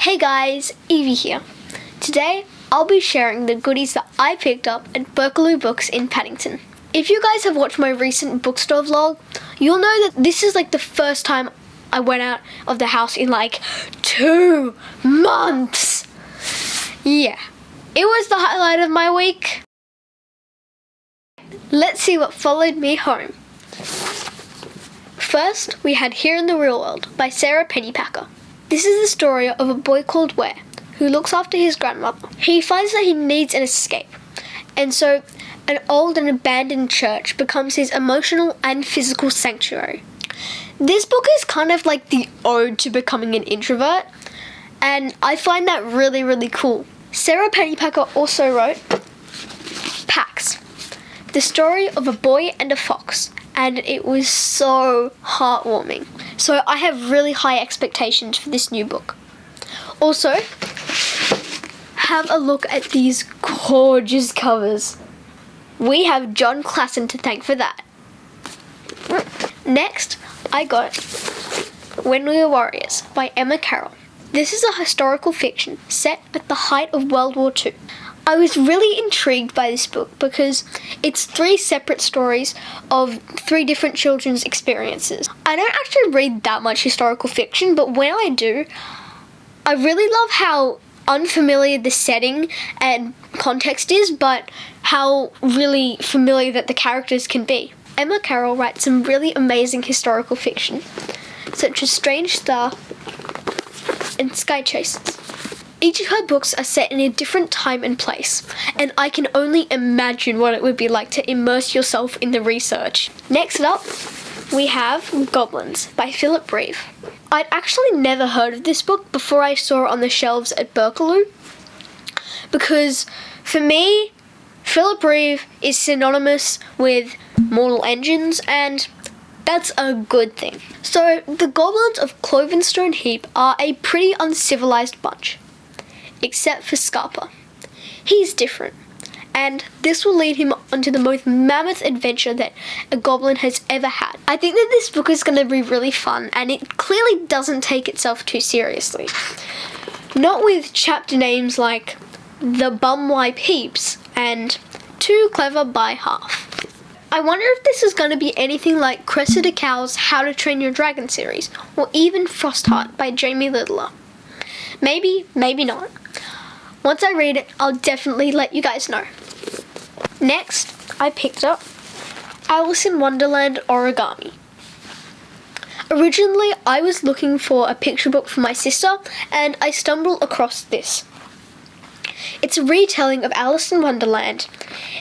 Hey guys, Evie here. Today, I'll be sharing the goodies that I picked up at Berkelouw Books in Paddington. If you guys have watched my recent bookstore vlog, you'll know that this is like the first time I went out of the house in like 2 months. Yeah, it was the highlight of my week. Let's see what followed me home. First, we had Here in the Real World by Sara Pennypacker. This is the story of a boy called Ware, who looks after his grandmother. He finds that he needs an escape, and so an old and abandoned church becomes his emotional and physical sanctuary. This book is kind of like the ode to becoming an introvert, and I find that really cool. Sara Pennypacker also wrote Pax, the story of a boy and a fox, and it was so heartwarming. So I have really high expectations for this new book. Also, have a look at these gorgeous covers. We have John Klassen to thank for that. Next, I got When We Were Warriors by Emma Carroll. This is a historical fiction set at the height of World War II. I was really intrigued by this book because it's 3 separate stories of 3 different children's experiences. I don't actually read that much historical fiction, but when I do, I really love how unfamiliar the setting and context is, but how really familiar that the characters can be. Emma Carroll writes some really amazing historical fiction, such as Strange Star and Sky Chasers. Each of her books are set in a different time and place, and I can only imagine what it would be like to immerse yourself in the research. Next up, we have Goblins by Reeve. I'd actually never heard of this book before I saw it on the shelves at Berkelouw, because for me, Reeve is synonymous with Mortal Engines, and that's a good thing. So, the Goblins of Clovenstone Heap are a pretty uncivilized bunch, except for Scarpa. He's different, and this will lead him onto the most mammoth adventure that a goblin has ever had. I think that this book is going to be really fun, and it clearly doesn't take itself too seriously. Not with chapter names like The Bumwipe Heaps and Too Clever by Half. I wonder if this is going to be anything like Cressida Cowell's How to Train Your Dragon series, or even Frostheart by Jamie Littler. Maybe, maybe not. Once I read it, I'll definitely let you guys know. Next, I picked up Alice in Wonderland Origami. Originally, I was looking for a picture book for my sister, and I stumbled across this. It's a retelling of Alice in Wonderland,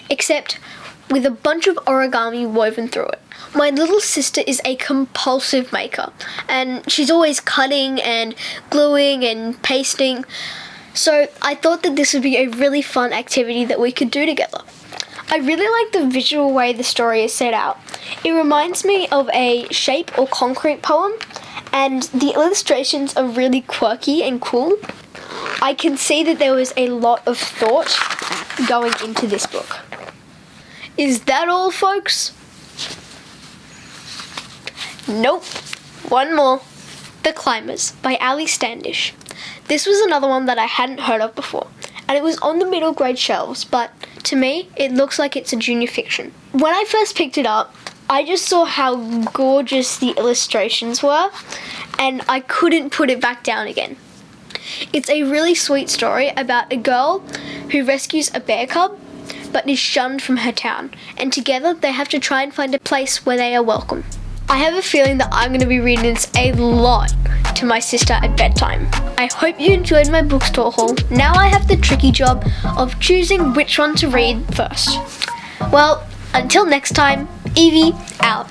except with a bunch of origami woven through it. My little sister is a compulsive maker, and she's always cutting and gluing and pasting, so I thought that this would be a really fun activity that we could do together. I really like the visual way the story is set out. It reminds me of a shape or concrete poem, and the illustrations are really quirky and cool. I can see that there was a lot of thought going into this book. Is that all, folks? Nope. One more. The Climbers by Standish. This was another one that I hadn't heard of before, and it was on the middle grade shelves, but to me, it looks like it's a junior fiction. When I first picked it up, I just saw how gorgeous the illustrations were, and I couldn't put it back down again. It's a really sweet story about a girl who rescues a bear cub, but is shunned from her town, and together they have to try and find a place where they are welcome. I have a feeling that I'm going to be reading this a lot to my sister at bedtime. I hope you enjoyed my bookstore haul. Now I have the tricky job of choosing which one to read first. Well, until next time, Evie out.